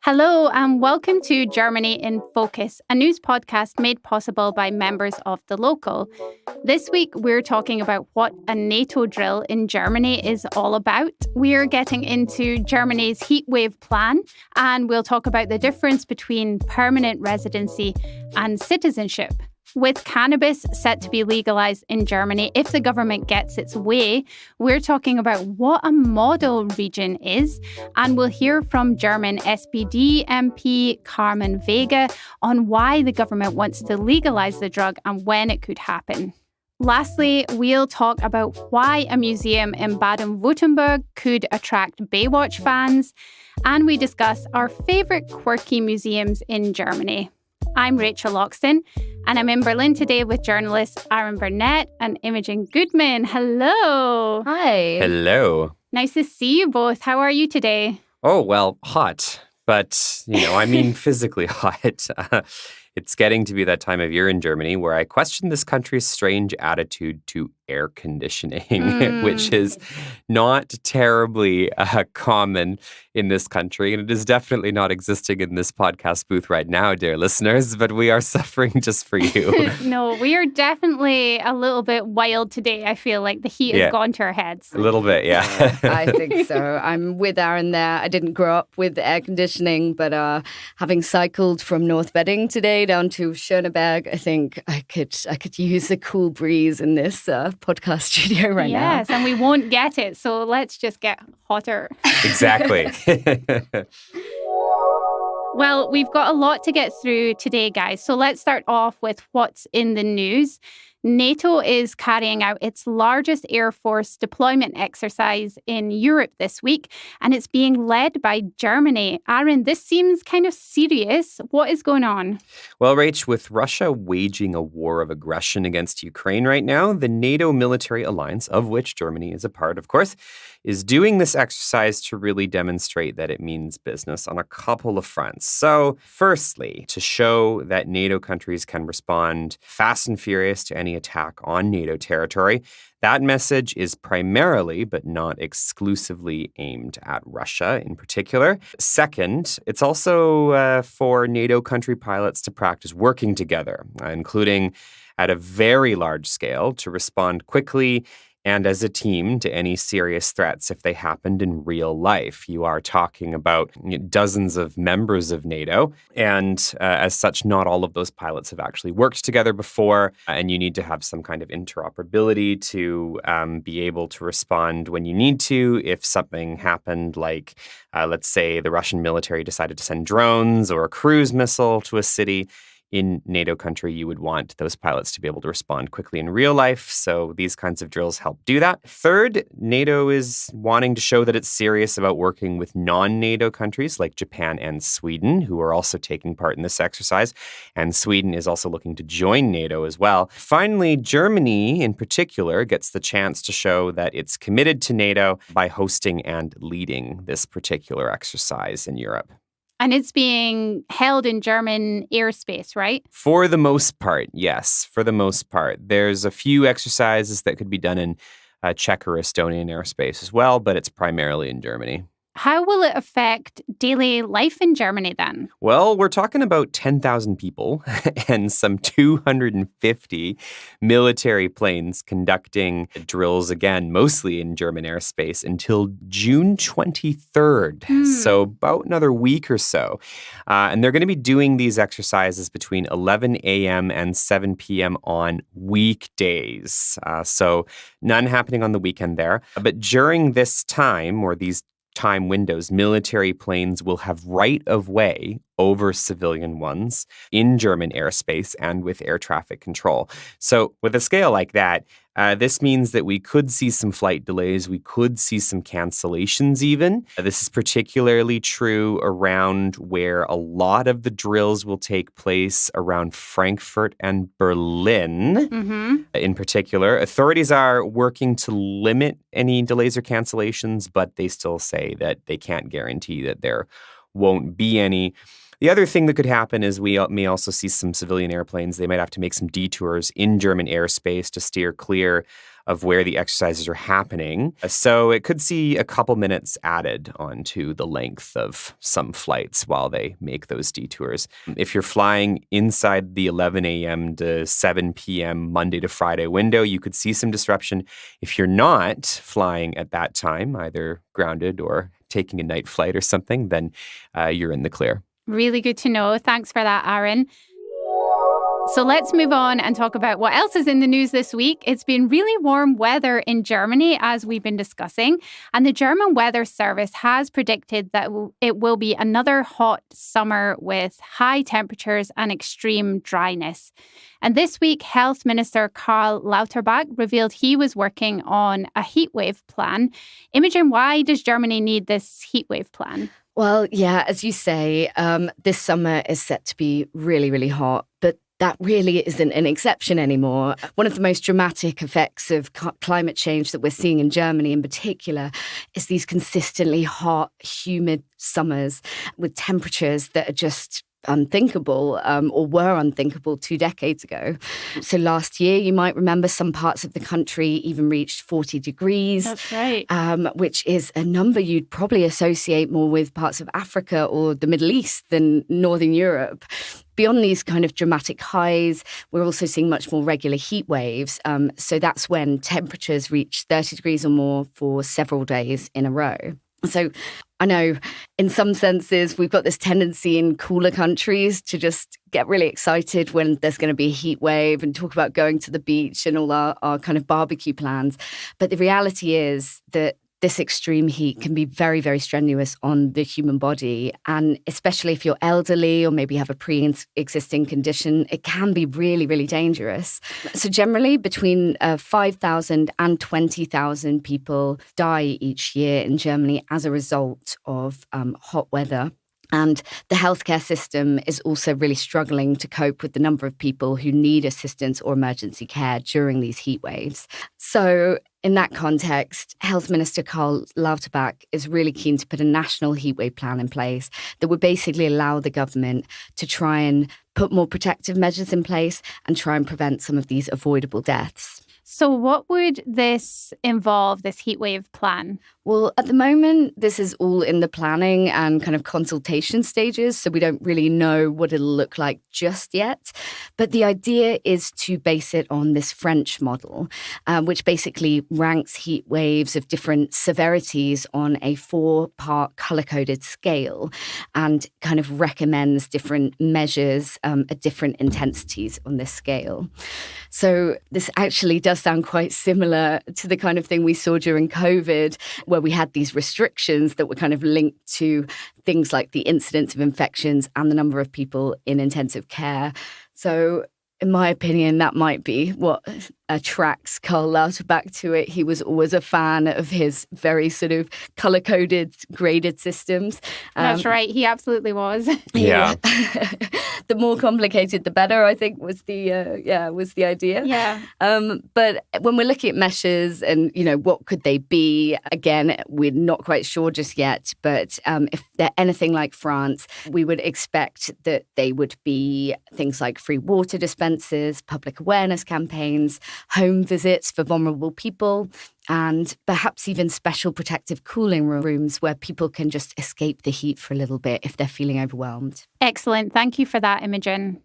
Hello and welcome to Germany in Focus, a news podcast made possible by members of the local. This week, we're talking about what a NATO drill in Germany is all about. We're getting into Germany's heatwave plan, and we'll talk about the difference between permanent residency and citizenship. With cannabis set to be legalised in Germany if the government gets its way, we're talking about what a model region is, and we'll hear from German SPD MP Carmen Wegge on why the government wants to legalise the drug and when it could happen. Lastly, we'll talk about why a museum in Baden-Württemberg could attract Baywatch fans, and we discuss our favourite quirky museums in Germany. I'm Rachel Loxton, and I'm in Berlin today with journalists Burnett and Imogen Goodman. Hello. Hi. Hello. Nice to see you both. How are you today? Oh, well, hot. But, physically hot. It's getting to be that time of year in Germany where I question this country's strange attitude to air conditioning, which is not terribly common in this country. And it is definitely not existing in this podcast booth right now, dear listeners, but we are suffering just for you. No, we are definitely a little bit wild today. I feel like the heat has gone to our heads. A little bit, yeah. I think so. I'm with Aaron there. I didn't grow up with air conditioning, but having cycled from North Bedding today down to Schöneberg, I think I could use a cool breeze in this podcast studio right now. Yes, and we won't get it, so let's just get hotter. Exactly. Well, we've got a lot to get through today, guys. So let's start off with what's in the news. NATO is carrying out its largest Air Force deployment exercise in Europe this week, and it's being led by Germany. Aaron, this seems kind of serious. What is going on? Well, Rach, with Russia waging a war of aggression against Ukraine right now, the NATO military alliance, of which Germany is a part, of course, is doing this exercise to really demonstrate that it means business on a couple of fronts. So, firstly, to show that NATO countries can respond fast and furious to any attack on NATO territory. That message is primarily, but not exclusively, aimed at Russia in particular. Second, it's also for NATO country pilots to practice working together, including at a very large scale to respond quickly and as a team to any serious threats if they happened in real life. You are talking about dozens of members of NATO, and as such, not all of those pilots have actually worked together before, and you need to have some kind of interoperability to be able to respond when you need to if something happened, like, let's say, the Russian military decided to send drones or a cruise missile to a city. In NATO country, you would want those pilots to be able to respond quickly in real life. So these kinds of drills help do that. Third, NATO is wanting to show that it's serious about working with non-NATO countries like Japan and Sweden, who are also taking part in this exercise. And Sweden is also looking to join NATO as well. Finally, Germany in particular gets the chance to show that it's committed to NATO by hosting and leading this particular exercise in Europe. And it's being held in German airspace, right? For the most part, yes. For the most part. There's a few exercises that could be done in Czech or Estonian airspace as well, but it's primarily in Germany. How will it affect daily life in Germany then? Well, we're talking about 10,000 people and some 250 military planes conducting drills, again, mostly in German airspace, until June 23rd. So about another week or so. And they're going to be doing these exercises between 11 a.m. and 7 p.m. on weekdays. So none happening on the weekend there. But during this time, or these time windows, military planes will have right of way over civilian ones in German airspace and with air traffic control. So with a scale like that, this means that we could see some flight delays. We could see some cancellations even. This is particularly true around where a lot of the drills will take place around Frankfurt and Berlin in particular. Authorities are working to limit any delays or cancellations, but they still say that they can't guarantee that there won't be any. The other thing that could happen is we may also see some civilian airplanes. They might have to make some detours in German airspace to steer clear of where the exercises are happening. So it could see a couple minutes added onto the length of some flights while they make those detours. If you're flying inside the 11 a.m. to 7 p.m. Monday to Friday window, you could see some disruption. If you're not flying at that time, either grounded or taking a night flight or something, then you're in the clear. Really good to know. Thanks for that, Aaron. So let's move on and talk about what else is in the news this week. It's been really warm weather in Germany, as we've been discussing, and the German Weather Service has predicted that it will be another hot summer with high temperatures and extreme dryness. And this week, Health Minister Karl Lauterbach revealed he was working on a heatwave plan. Imogen, why does Germany need this heatwave plan? Well, yeah, as you say, this summer is set to be really, really hot, but that really isn't an exception anymore. One of the most dramatic effects of climate change that we're seeing in Germany in particular is these consistently hot, humid summers with temperatures that are just unthinkable or were unthinkable 2 decades ago. So last year, you might remember some parts of the country even reached 40 degrees. That's right. Which is a number you'd probably associate more with parts of Africa or the Middle East than Northern Europe. Beyond these kind of dramatic highs, we're also seeing much more regular heat waves. So that's when temperatures reach 30 degrees or more for several days in a row. So I know in some senses we've got this tendency in cooler countries to just get really excited when there's going to be a heat wave and talk about going to the beach and all our kind of barbecue plans. But the reality is that this extreme heat can be very, very strenuous on the human body. And especially if you're elderly or maybe have a pre-existing condition, it can be really, really dangerous. So generally between 5,000 and 20,000 people die each year in Germany as a result of hot weather. And the healthcare system is also really struggling to cope with the number of people who need assistance or emergency care during these heat waves. So in that context, Health Minister Karl Lauterbach is really keen to put a national heatwave plan in place that would basically allow the government to try and put more protective measures in place and try and prevent some of these avoidable deaths. So what would this involve, this heatwave plan? Well, at the moment, this is all in the planning and kind of consultation stages, so we don't really know what it'll look like just yet. But the idea is to base it on this French model, which basically ranks heat waves of different severities on a 4-part color-coded scale and kind of recommends different measures at different intensities on this scale. So this actually does sound quite similar to the kind of thing we saw during COVID, where we had these restrictions that were kind of linked to things like the incidence of infections and the number of people in intensive care. So in my opinion, that might be what attracts Karl Lauterbach to it. He was always a fan of his very sort of color-coded, graded systems. That's right. He absolutely was. Yeah. The more complicated, the better, I think, was the idea. Yeah. But when we're looking at measures and, what could they be? Again, we're not quite sure just yet. But if they're anything like France, we would expect that they would be things like free water dispensers, public awareness campaigns, home visits for vulnerable people, and perhaps even special protective cooling rooms where people can just escape the heat for a little bit if they're feeling overwhelmed. Excellent. Thank you for that, Imogen.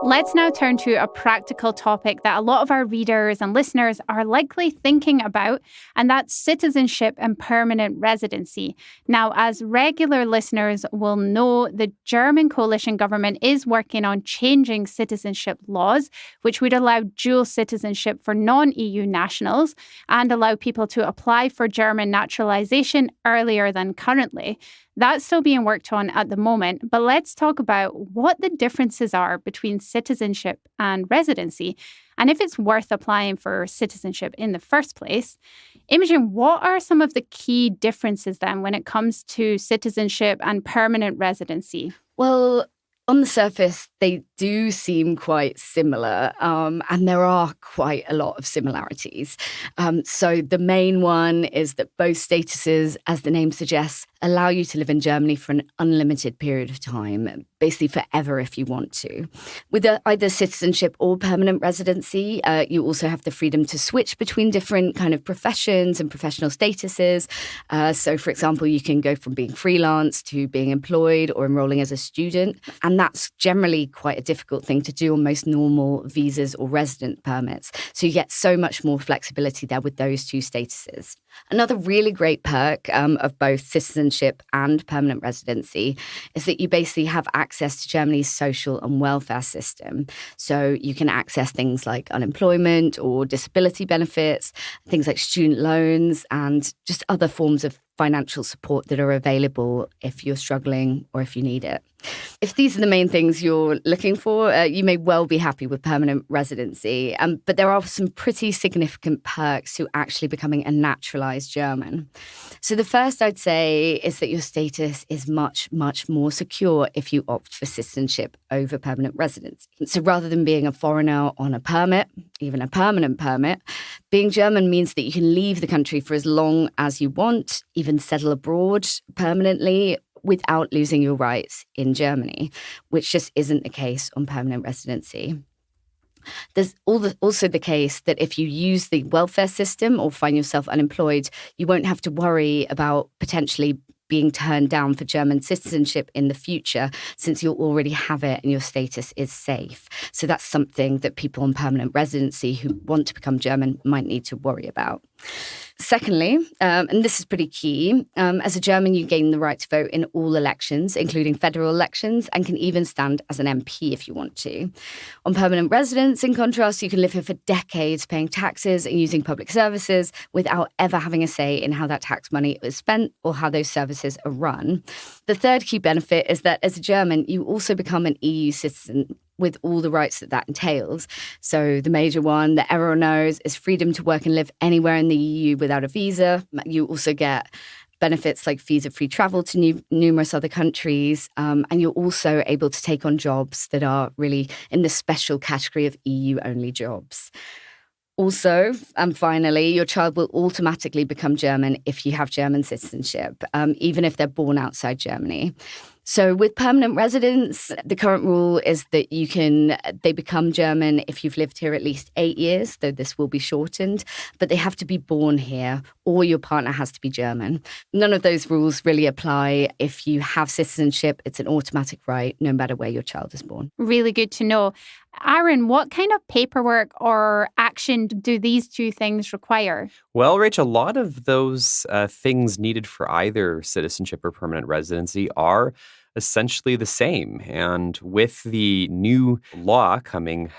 Let's now turn to a practical topic that a lot of our readers and listeners are likely thinking about, and that's citizenship and permanent residency. Now, as regular listeners will know, the German coalition government is working on changing citizenship laws, which would allow dual citizenship for non-EU nationals and allow people to apply for German naturalization earlier than currently. That's still being worked on at the moment, but let's talk about what the differences are between citizenship and residency, and if it's worth applying for citizenship in the first place. Imogen, what are some of the key differences then when it comes to citizenship and permanent residency? Well, on the surface, they do seem quite similar, and there are quite a lot of similarities. So the main one is that both statuses, as the name suggests, allow you to live in Germany for an unlimited period of time, basically forever if you want to. With either citizenship or permanent residency, you also have the freedom to switch between different kind of professions and professional statuses. So, for example, you can go from being freelance to being employed or enrolling as a student. And that's generally quite a difficult thing to do on most normal visas or resident permits. So you get so much more flexibility there with those two statuses. Another really great perk of both citizenship and permanent residency is that you basically have access to Germany's social and welfare system. So you can access things like unemployment or disability benefits, things like student loans, and just other forms of financial support that are available if you're struggling or if you need it. If these are the main things you're looking for, you may well be happy with permanent residency. But there are some pretty significant perks to actually becoming a naturalized German. So the first I'd say is that your status is much, much more secure if you opt for citizenship over permanent residency. So rather than being a foreigner on a permit, even a permanent permit, being German means that you can leave the country for as long as you want, even settle abroad permanently without losing your rights in Germany, which just isn't the case on permanent residency. There's also the case that if you use the welfare system or find yourself unemployed, you won't have to worry about potentially being turned down for German citizenship in the future, since you'll already have it and your status is safe. So that's something that people on permanent residency who want to become German might need to worry about. Secondly, and this is pretty key, as a German, you gain the right to vote in all elections, including federal elections, and can even stand as an MP if you want to. On permanent residence, in contrast, you can live here for decades, paying taxes and using public services without ever having a say in how that tax money is spent or how those services are run. The third key benefit is that as a German, you also become an EU citizen with all the rights that entails. So the major one that everyone knows is freedom to work and live anywhere in the EU without a visa. You also get benefits like visa-free travel to numerous other countries, and you're also able to take on jobs that are really in the special category of EU-only jobs. Also, and finally, your child will automatically become German if you have German citizenship, even if they're born outside Germany. So with permanent residents, the current rule is that they become German if you've lived here at least 8 years, though this will be shortened, but they have to be born here or your partner has to be German. None of those rules really apply if you have citizenship. It's an automatic right, no matter where your child is born. Really good to know. Aaron, what kind of paperwork or action do these two things require? Well, Rachel, a lot of those things needed for either citizenship or permanent residency are essentially the same. And with the new law coming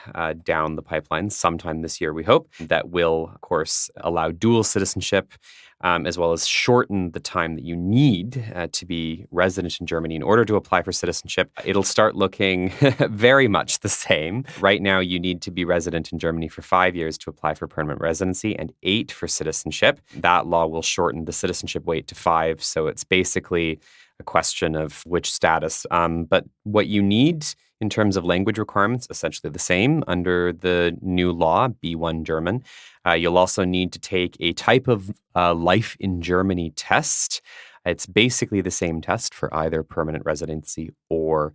down the pipeline sometime this year, we hope, that will, of course, allow dual citizenship, as well as shorten the time that you need to be resident in Germany in order to apply for citizenship. It'll start looking very much the same. Right now, you need to be resident in Germany for 5 years to apply for permanent residency and 8 for citizenship. That law will shorten the citizenship wait to 5. So it's basically a question of which status. But what you need in terms of language requirements, essentially the same under the new law, B1 German. You'll also need to take a type of life in Germany test. It's basically the same test for either permanent residency or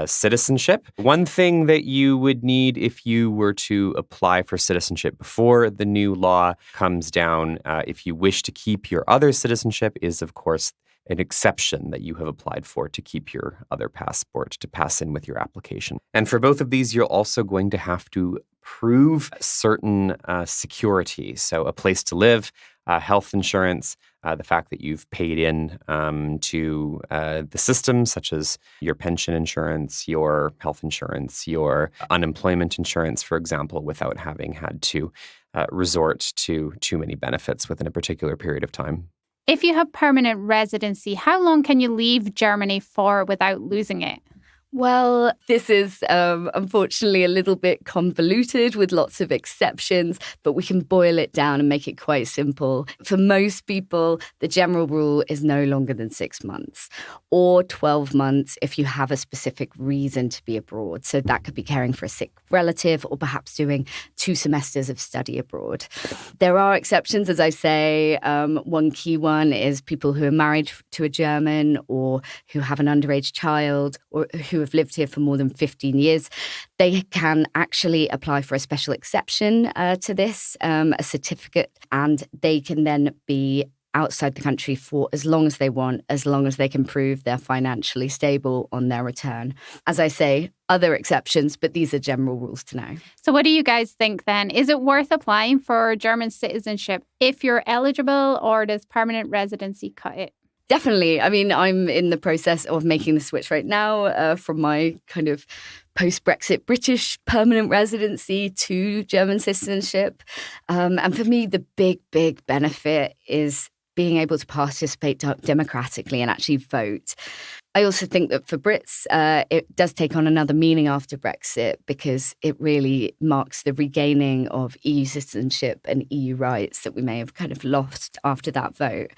citizenship. One thing that you would need if you were to apply for citizenship before the new law comes down, if you wish to keep your other citizenship, is, of course, an exception that you have applied for to keep your other passport to pass in with your application. And for both of these, you're also going to have to prove certain security. So a place to live, health insurance, the fact that you've paid in to the system, such as your pension insurance, your health insurance, your unemployment insurance, for example, without having had to resort to too many benefits within a particular period of time. If you have permanent residency, how long can you leave Germany for without losing it? Well, this is unfortunately a little bit convoluted with lots of exceptions, but we can boil it down and make it quite simple. For most people, the general rule is no longer than 6 months or 12 months if you have a specific reason to be abroad. So that could be caring for a sick relative or perhaps doing 2 semesters of study abroad. There are exceptions, as I say. One key one is people who are married to a German or who have an underage child or who have lived here for more than 15 years. They can actually apply for a special exception to this, a certificate, and they can then be outside the country for as long as they want, as long as they can prove they're financially stable on their return. As I say, other exceptions, but these are general rules to know. So what do you guys think then? Is it worth applying for German citizenship if you're eligible, or does permanent residency cut it? Definitely. I mean, I'm in the process of making the switch right now from my kind of post-Brexit British permanent residency to German citizenship. And for me, the big benefit is being able to participate democratically and actually vote. I also think that for Brits, it does take on another meaning after Brexit because it really marks the regaining of EU citizenship and EU rights that we may have kind of lost after that vote.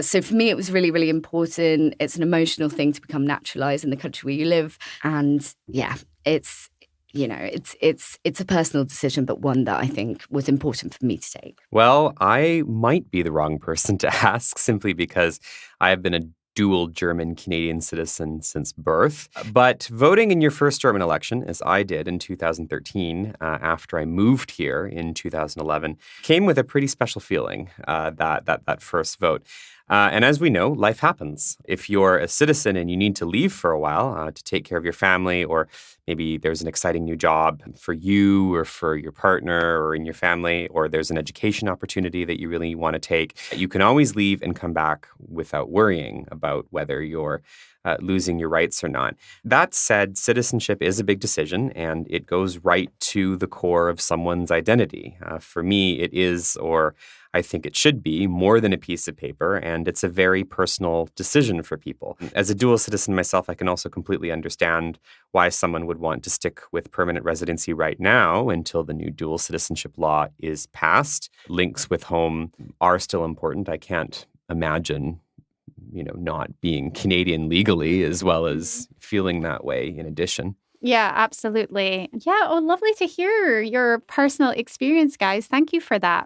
So for me, it was really important. It's an emotional thing to become naturalised in the country where you live. And yeah, it's a personal decision, but one that I think was important for me to take. Well, I might be the wrong person to ask simply because I have been a dual German-Canadian citizen since birth. But voting in your first German election, as I did in 2013, after I moved here in 2011, came with a pretty special feeling, that first vote. And as we know, life happens. If you're a citizen and you need to leave for a while to take care of your family, or maybe there's an exciting new job for you or for your partner or in your family, or there's an education opportunity that you really want to take, you can always leave and come back without worrying about whether you're losing your rights or not. That said, citizenship is a big decision, and it goes right to the core of someone's identity. For me, it is, or I think it should be, more than a piece of paper, and it's a very personal decision for people. As a dual citizen myself, I can also completely understand why someone would want to stick with permanent residency right now until the new dual citizenship law is passed. Links with home are still important. I can't imagine not being Canadian legally, as well as feeling that way in addition. Yeah, absolutely. Yeah, lovely to hear your personal experience, guys. Thank you for that.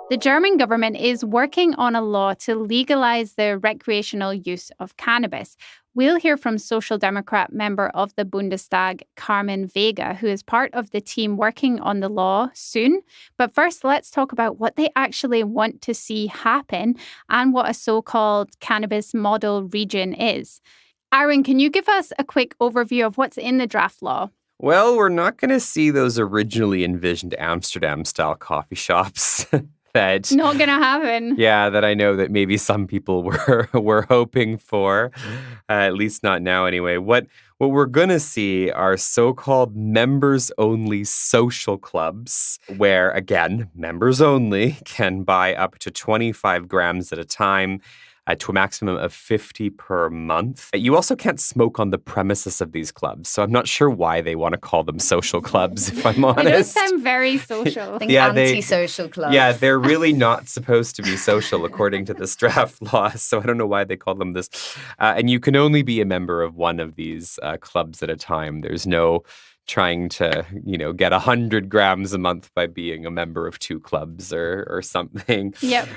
The German government is working on a law to legalise the recreational use of cannabis. We'll hear from Social Democrat member of the Bundestag, Carmen, Wegge, who is part of the team working on the law soon. But first, let's talk about what they actually want to see happen and what a so-called cannabis model region is. Aaron, can you give us a quick overview of what's in the draft law? Well, we're not going to see those originally envisioned Amsterdam-style coffee shops. That not gonna happen. Yeah, that I know that maybe some people were hoping for, at least not now anyway. What we're gonna see are so-called members-only social clubs, where again, members only can buy up to 25 grams at a time, to a maximum of 50 per month. You also can't smoke on the premises of these clubs, so I'm not sure why they want to call them social clubs, if I'm honest. They don't sound very social. Anti-social clubs. Yeah, they're really not supposed to be social according to this draft law, so I don't know why they call them this. And you can only be a member of one of these clubs at a time. There's no trying to, get 100 grams a month by being a member of 2 clubs or something. Yep.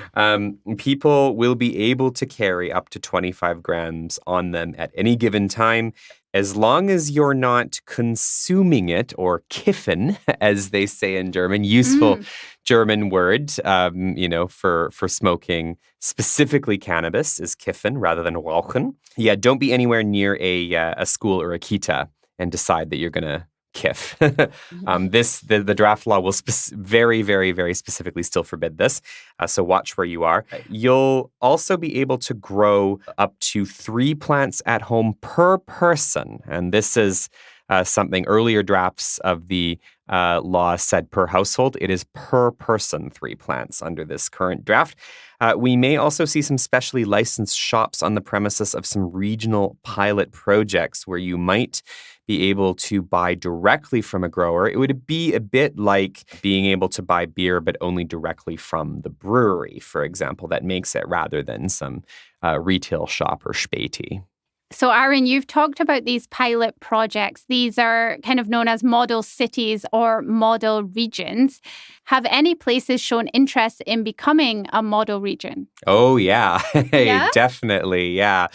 People will be able to carry up to 25 grams on them at any given time, as long as you're not consuming it, or kiffen, as they say in German, useful German word, for smoking. Specifically cannabis is kiffen rather than rauchen. Yeah, don't be anywhere near a school or a kita and decide that you're going to kiff. The draft law will very, very, very specifically still forbid this. So watch where you are. You'll also be able to grow up to 3 plants at home per person. And this is something. Earlier drafts of the law said per household. It is per person 3 plants under this current draft. We may also see some specially licensed shops on the premises of some regional pilot projects where you might be able to buy directly from a grower. It would be a bit like being able to buy beer, but only directly from the brewery, for example. That makes it rather than some retail shop or späti. So, Aaron, you've talked about these pilot projects. These are kind of known as model cities or model regions. Have any places shown interest in becoming a model region? Oh, yeah. Yeah? Definitely. Yeah.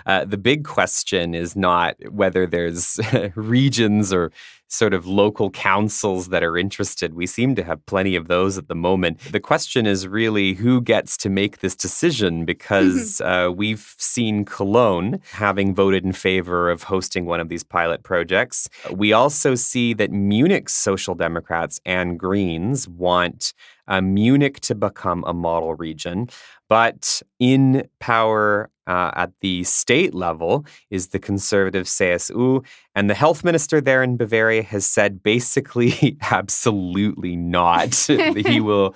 The big question is not whether there's regions or sort of local councils that are interested. We seem to have plenty of those at the moment. The question is really who gets to make this decision, because we've seen Cologne having voted in favor of hosting one of these pilot projects. We also see that Munich's Social Democrats and Greens want Munich to become a model region. But in power at the state level is the conservative CSU. And the health minister there in Bavaria has said basically absolutely not. He will,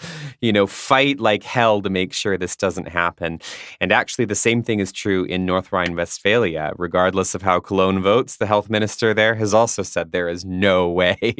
fight like hell to make sure this doesn't happen. And actually, the same thing is true in North Rhine-Westphalia. Regardless of how Cologne votes, the health minister there has also said there is no way.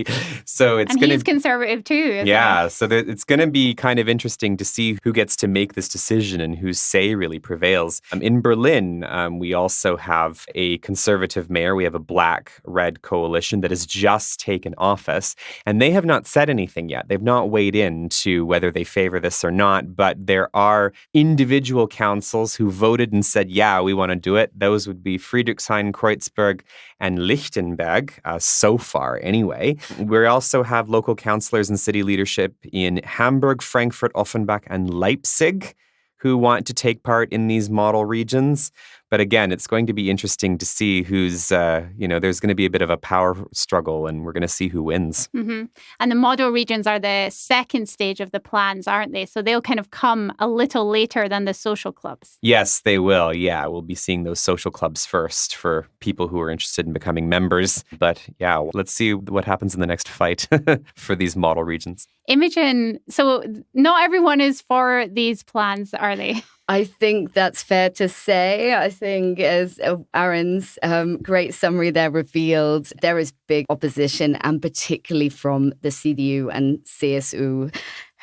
So it's going to... he's conservative too. Yeah, so it's going to be kind of interesting to see who gets to make this decision and whose say really prevails. In Berlin, we also have a conservative mayor. We have a black-red coalition that has just taken office, and they have not said anything yet. They've not weighed in to whether they favor this or not, but there are individual councils who voted and said, yeah, we want to do it. Those would be Friedrichshain, Kreuzberg, and Lichtenberg, so far anyway. We also have local councillors and city leadership in Hamburg, Frankfurt, Offenbach, and Leipzig who want to take part in these model regions. But again, it's going to be interesting to see who's, there's going to be a bit of a power struggle, and we're going to see who wins. Mm-hmm. And the model regions are the second stage of the plans, aren't they? So they'll kind of come a little later than the social clubs. Yes, they will. Yeah, we'll be seeing those social clubs first for people who are interested in becoming members. But yeah, let's see what happens in the next fight for these model regions. Imogen, so not everyone is for these plans, are they? I think that's fair to say. I think, as Aaron's great summary there revealed, there is big opposition, and particularly from the CDU and CSU,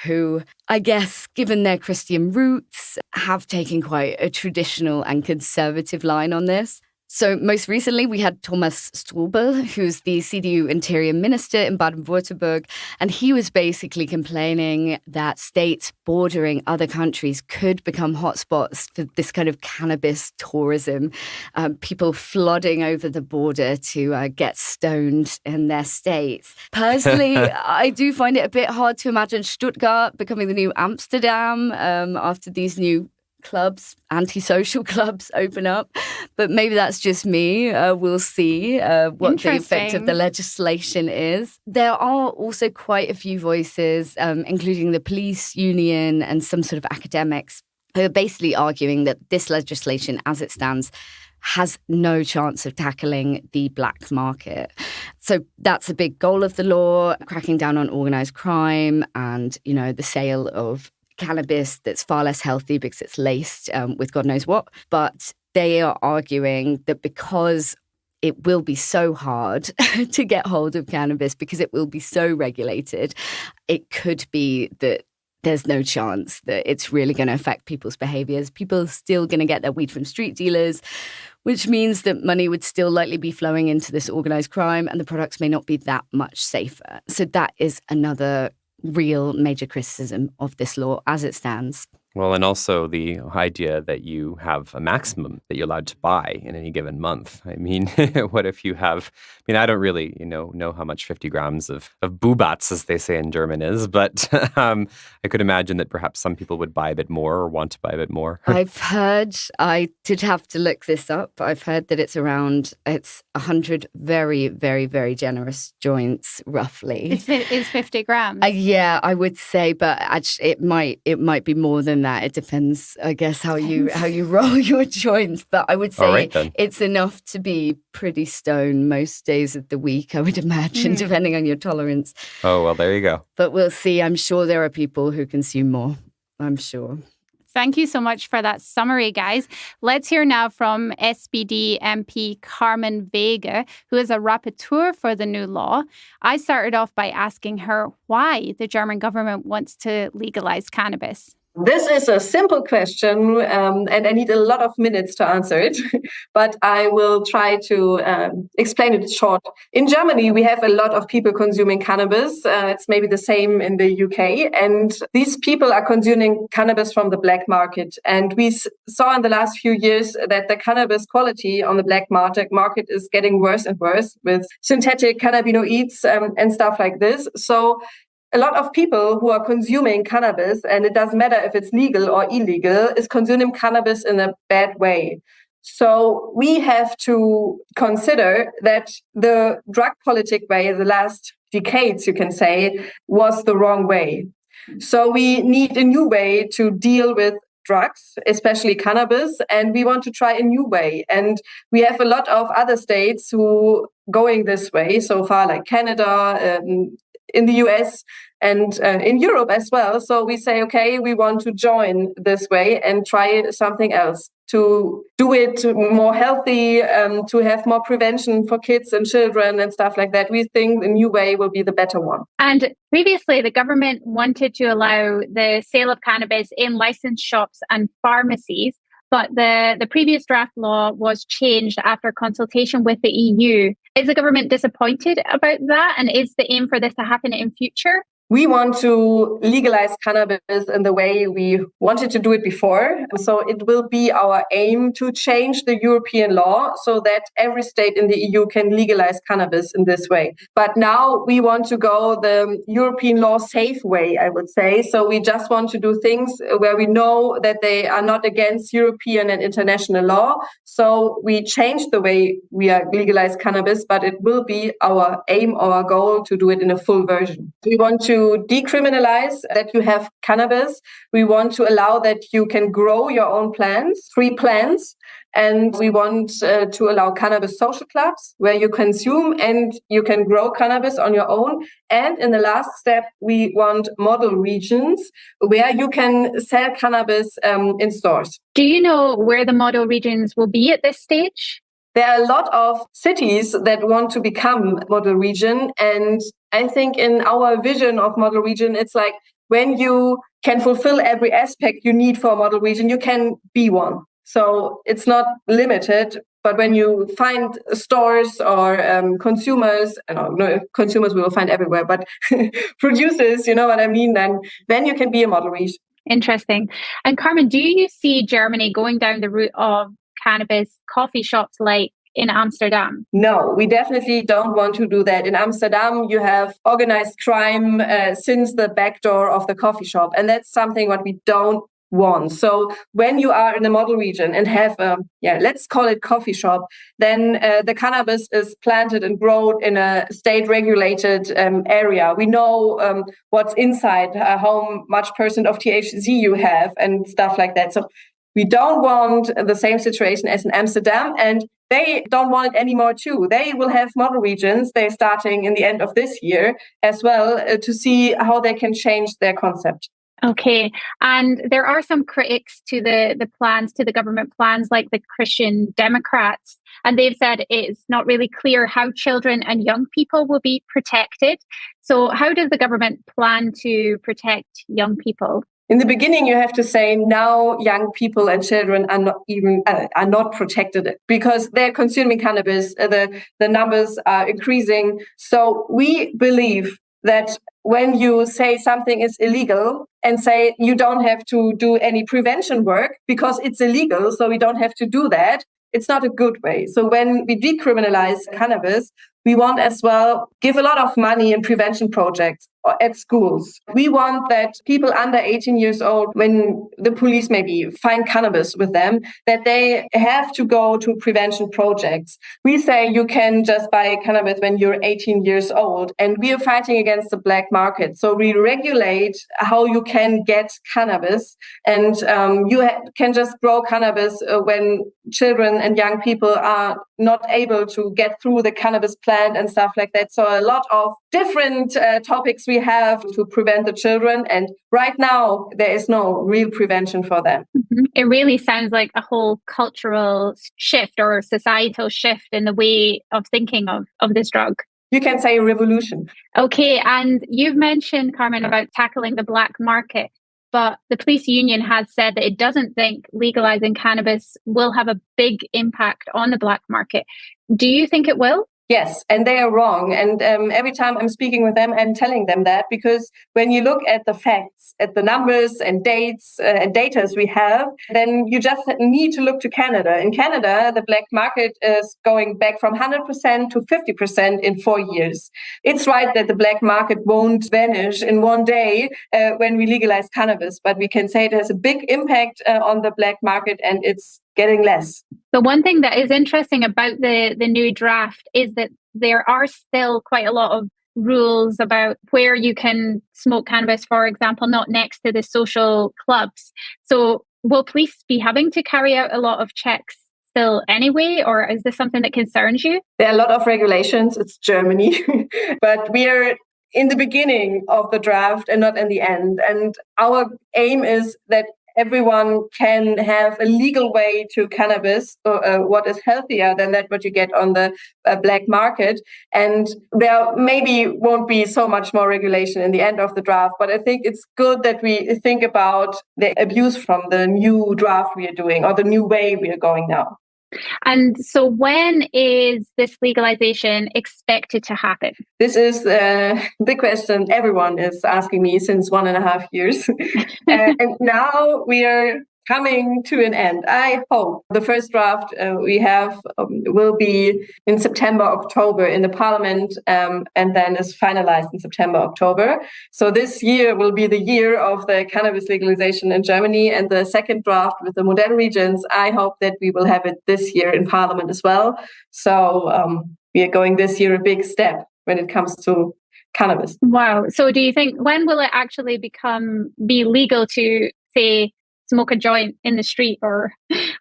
who, I guess, given their Christian roots, have taken quite a traditional and conservative line on this. So most recently, we had Thomas Strobel, who's the CDU Interior Minister in Baden-Württemberg, and he was basically complaining that states bordering other countries could become hotspots for this kind of cannabis tourism, people flooding over the border to get stoned in their states. Personally, I do find it a bit hard to imagine Stuttgart becoming the new Amsterdam after these new clubs, antisocial clubs open up. But maybe that's just me. We'll see what the effect of the legislation is. There are also quite a few voices, including the police union and some sort of academics, who are basically arguing that this legislation, as it stands, has no chance of tackling the black market. So that's a big goal of the law, cracking down on organised crime and, the sale of cannabis that's far less healthy because it's laced with God knows what. But they are arguing that because it will be so hard to get hold of cannabis, because it will be so regulated, it could be that there's no chance that it's really going to affect people's behaviors. People are still going to get their weed from street dealers, which means that money would still likely be flowing into this organised crime, and the products may not be that much safer. So that is another real major criticism of this law as it stands. Well, and also the idea that you have a maximum that you're allowed to buy in any given month. I mean, what if you have, I don't really, know how much 50 grams of Bubats, as they say in German, is, but I could imagine that perhaps some people would buy a bit more or want to buy a bit more. I've heard, I did have to look this up, I've heard that it's 100 very, very, very generous joints, roughly. It's 50 grams. Yeah, I would say, but actually it might be more than that. that. It depends, I guess, how you roll your joints. But I would say it's enough to be pretty stoned most days of the week, I would imagine, depending on your tolerance. Oh, well, there you go. But we'll see. I'm sure there are people who consume more. I'm sure. Thank you so much for that summary, guys. Let's hear now from SPD MP Carmen Wegge, who is a rapporteur for the new law. I started off by asking her why the German government wants to legalise cannabis. This is a simple question, and I need a lot of minutes to answer it, but I will try to explain it short. In Germany, we have a lot of people consuming cannabis. It's maybe the same in the UK, and these people are consuming cannabis from the black market. And we saw in the last few years that the cannabis quality on the black market is getting worse and worse with synthetic cannabinoids and stuff like this. So a lot of people who are consuming cannabis, and it doesn't matter if it's legal or illegal, is consuming cannabis in a bad way. So we have to consider that the drug politic way, the last decades, you can say, was the wrong way. So we need a new way to deal with drugs, especially cannabis, and we want to try a new way. And we have a lot of other states who going this way so far, like Canada, in the US and in Europe as well. So we say, okay, we want to join this way and try something else to do it more healthy, to have more prevention for kids and children and stuff like that. We think the new way will be the better one. And previously, the government wanted to allow the sale of cannabis in licensed shops and pharmacies. But the previous draft law was changed after consultation with the EU. Is the government disappointed about that? And is the aim for this to happen in future? We want to legalize cannabis in the way we wanted to do it before. So it will be our aim to change the European law so that every state in the EU can legalize cannabis in this way. But now we want to go the European law safe way, I would say. So we just want to do things where we know that they are not against European and international law. So we change the way we legalize cannabis, but it will be our aim, our goal to do it in a full version. We want to decriminalize that you have cannabis. We want to allow that you can grow your own plants, free plants. And we want to allow cannabis social clubs where you consume and you can grow cannabis on your own. And in the last step, we want model regions where you can sell cannabis in stores. Do you know where the model regions will be at this stage? There are a lot of cities that want to become model region. And I think in our vision of model region, it's like when you can fulfill every aspect you need for a model region, you can be one. So it's not limited. But when you find stores or consumers, consumers we will find everywhere, but producers, you know what I mean, then you can be a model region. Interesting. And Carmen, do you see Germany going down the route of cannabis coffee shops like in Amsterdam? No, we definitely don't want to do that. In Amsterdam, you have organized crime since the back door of the coffee shop. And that's something what we don't want. So when you are in a model region and have let's call it coffee shop, then the cannabis is planted and grown in a state regulated area. We know what's inside, how much % of THC you have and stuff like that. So we don't want the same situation as in Amsterdam, and they don't want it anymore too. They will have model regions. They're starting in the end of this year as well to see how they can change their concept. Okay. And there are some critics to the plans, to the government plans, like the Christian Democrats. And they've said it's not really clear how children and young people will be protected. So how does the government plan to protect young people? In the beginning, you have to say now young people and children are not protected because they're consuming cannabis. The numbers are increasing. So we believe that when you say something is illegal and say you don't have to do any prevention work because it's illegal, so we don't have to do that, it's not a good way. So when we decriminalize cannabis, we want as well give a lot of money in prevention projects. at schools. We want that people under 18 years old, when the police maybe find cannabis with them, that they have to go to prevention projects. We say you can just buy cannabis when you're 18 years old, and we are fighting against the black market. So we regulate how you can get cannabis, and you can just grow cannabis when children and young people are not able to get through the cannabis plant and stuff like that. So a lot of different topics we have to prevent the children. And right now, there is no real prevention for them. Mm-hmm. It really sounds like a whole cultural shift or societal shift in the way of thinking of this drug. You can say a revolution. Okay, and you've mentioned, Carmen, about tackling the black market. But the police union has said that it doesn't think legalizing cannabis will have a big impact on the black market. Do you think it will? Yes, and they are wrong. And every time I'm speaking with them, I'm telling them that, because when you look at the facts, at the numbers and dates and data we have, then you just need to look to Canada. In Canada, the black market is going back from 100% to 50% in 4 years. It's right that the black market won't vanish in one day when we legalize cannabis, but we can say it has a big impact on the black market, and it's getting less. The one thing that is interesting about the new draft is that there are still quite a lot of rules about where you can smoke cannabis, for example, not next to the social clubs. So will police be having to carry out a lot of checks still anyway, or is this something that concerns you? There are a lot of regulations. It's Germany, but we are in the beginning of the draft and not in the end. And our aim is that everyone can have a legal way to cannabis, what is healthier than that what you get on the black market. And there maybe won't be so much more regulation in the end of the draft, but I think it's good that we think about the abuse from the new draft we are doing, or the new way we are going now. And so when is this legalization expected to happen? This is the question everyone is asking me since 1.5 years. And now we are coming to an end. I hope the first draft we have will be in September, October in the parliament, and then is finalized in September, October. So this year will be the year of the cannabis legalization in Germany, and the second draft with the model regions, I hope that we will have it this year in parliament as well. So we are going this year a big step when it comes to cannabis. Wow. So do you think, when will it actually be legal to, say, smoke a joint in the street, or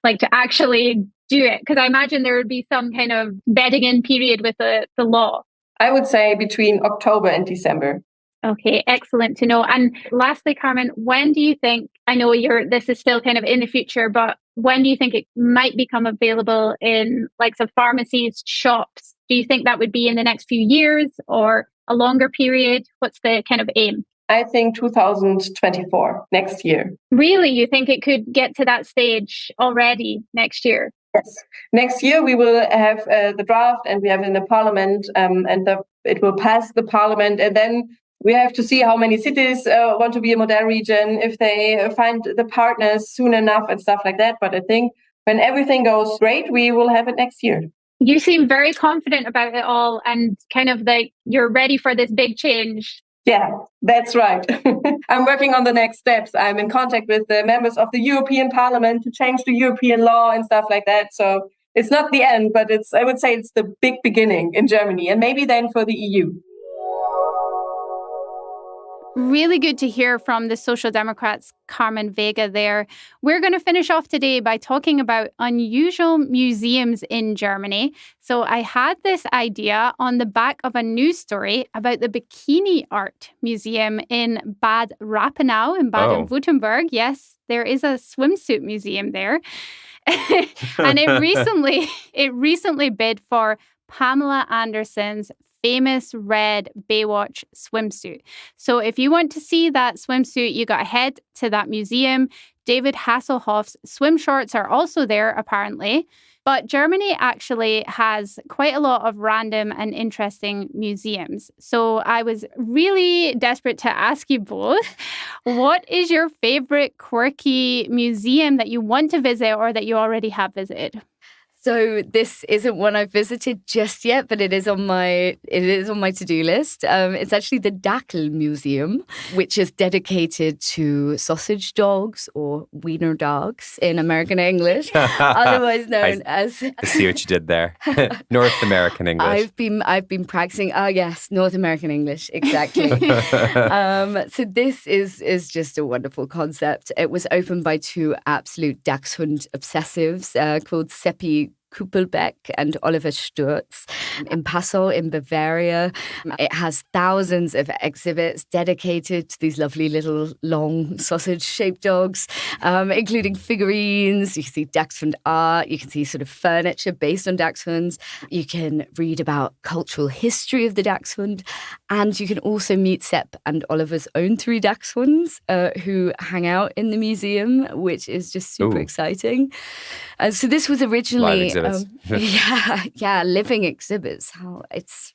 like to actually do it? Because I imagine there would be some kind of bedding in period with the law. I would say between October and December. Okay, excellent to know. And lastly, Carmen, when do you think, I know this is still kind of in the future, but when do you think it might become available in like some pharmacies, shops? Do you think that would be in the next few years or a longer period? What's the kind of aim? I think 2024, next year. Really? You think it could get to that stage already next year? Yes. Next year we will have the draft, and we have in the parliament, and it will pass the parliament, and then we have to see how many cities want to be a model region, if they find the partners soon enough and stuff like that. But I think when everything goes great, we will have it next year. You seem very confident about it all, and kind of like you're ready for this big change. Yeah, that's right. I'm working on the next steps. I'm in contact with the members of the European Parliament to change the European law and stuff like that. So it's not the end, but I would say it's the big beginning in Germany, and maybe then for the EU. Really good to hear from the Social Democrats' Carmen Wegge there. We're going to finish off today by talking about unusual museums in Germany. So I had this idea on the back of a news story about the Bikini Art Museum in Bad Rappenau in Baden-Württemberg. Oh. Yes, there is a swimsuit museum there. And it recently bid for Pamela Anderson's famous red Baywatch swimsuit. So if you want to see that swimsuit, you got to head to that museum. David Hasselhoff's swim shorts are also there, apparently. But Germany actually has quite a lot of random and interesting museums. So I was really desperate to ask you both, what is your favorite quirky museum that you want to visit or that you already have visited? So this isn't one I've visited just yet, but it is on my to-do list. It's actually the Dackel Museum, which is dedicated to sausage dogs or wiener dogs in American English, otherwise known as. I see what you did there. North American English. I've been practicing. Oh yes, North American English, exactly. So this is just a wonderful concept. It was opened by two absolute Dachshund obsessives called Seppi Kuppelbeck and Oliver Sturz in Passau in Bavaria. It has thousands of exhibits dedicated to these lovely little long sausage-shaped dogs, including figurines. You can see Dachshund art. You can see sort of furniture based on Dachshunds. You can read about cultural history of the Dachshund. And you can also meet Sepp and Oliver's own 3 Dachshunds who hang out in the museum, which is just super exciting. So this was originally... living exhibits. How it's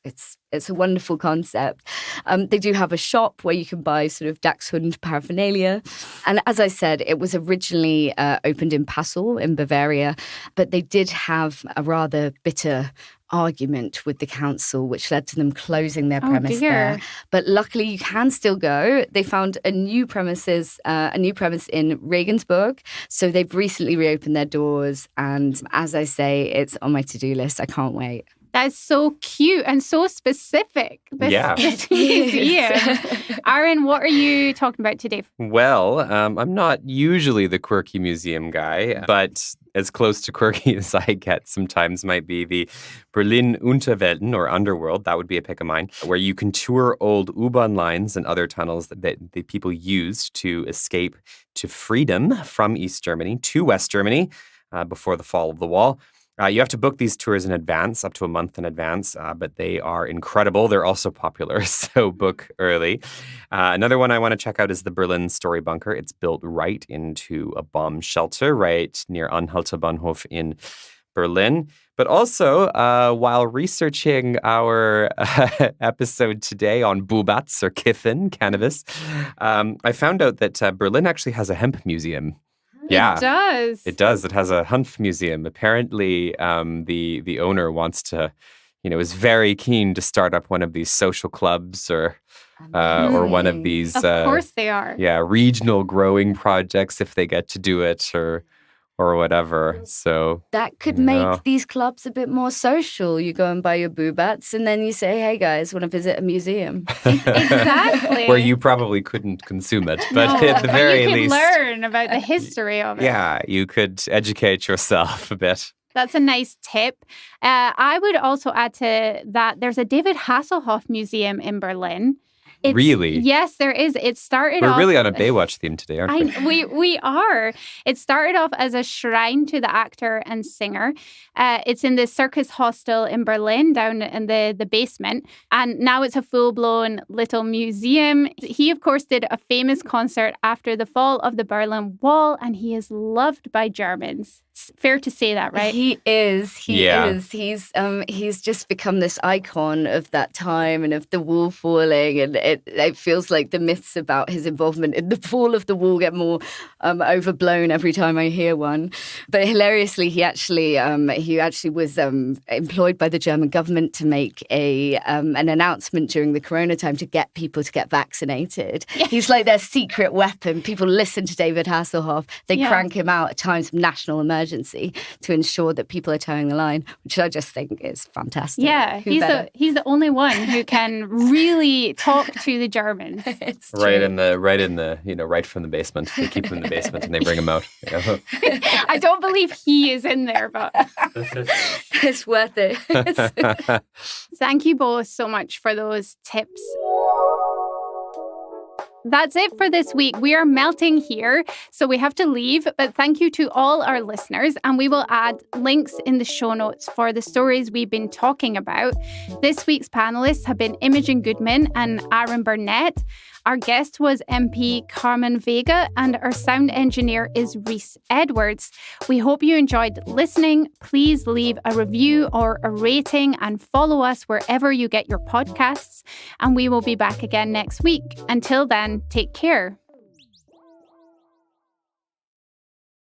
a wonderful concept. They do have a shop where you can buy sort of Dachshund paraphernalia. And as I said, it was originally opened in Passau in Bavaria, but they did have a rather bitter argument with the council, which led to them closing their premise there. But luckily, you can still go. They found a new premise in Regensburg. So they've recently reopened their doors. And as I say, it's on my to-do list. I can't wait. That's so cute and so specific. This museum. Aaron, what are you talking about today? Well, I'm not usually the quirky museum guy, but as close to quirky as I get sometimes might be the Berlin Unterwelten or Underworld. That would be a pick of mine, where you can tour old U-Bahn lines and other tunnels that the people used to escape to freedom from East Germany to West Germany before the fall of the wall. You have to book these tours in advance, up to a month in advance, but they are incredible. They're also popular, so book early. Another one I want to check out is the Berlin Story Bunker. It's built right into a bomb shelter right near Anhalter Bahnhof in Berlin. But also, while researching our episode today on Bubats or Kiffen, cannabis, I found out that Berlin actually has a hemp museum. Yeah, it does. It does. It has a Hanf museum. Apparently, the owner wants to, is very keen to start up one of these social clubs or one of these. Of course they are. Yeah, regional growing projects if they get to do it or whatever. So that could make these clubs a bit more social. You go and buy your boobats and then you say, hey guys, want to visit a museum? Exactly. Where you probably couldn't consume it, but at the very least, you could learn about the history of it. Yeah, you could educate yourself a bit. That's a nice tip. I would also add to that there's a David Hasselhoff museum in Berlin. Really? Yes, there is. It started We're off... We're really on a Baywatch theme today, aren't we? We are. It started off as a shrine to the actor and singer. It's in the Circus Hostel in Berlin, down in the basement. And now it's a full-blown little museum. He, of course, did a famous concert after the fall of the Berlin Wall, and he is loved by Germans. It's fair to say that, right? He is. He is. He's just become this icon of that time and of the wall falling, and it feels like the myths about his involvement in the fall of the wall get more overblown every time I hear one. But hilariously, he actually was employed by the German government to make an announcement during the Corona time to get people to get vaccinated. Yeah. He's like their secret weapon. People listen to David Hasselhoff. They crank him out at times of national emergency to ensure that people are toeing the line, which I just think is fantastic. Yeah, he's the only one who can really talk to the Germans. It's right from the basement. They keep him in the basement and they bring him out. Yeah. I don't believe he is in there, but it's worth it. Thank you both so much for those tips. That's it for this week. We are melting here, so we have to leave. But thank you to all our listeners, and we will add links in the show notes for the stories we've been talking about. This week's panelists have been Imogen Goodman and Aaron Burnett. Our guest was MP Carmen Wegge, and our sound engineer is Rhys Edwards. We hope you enjoyed listening. Please leave a review or a rating and follow us wherever you get your podcasts. And we will be back again next week. Until then, take care.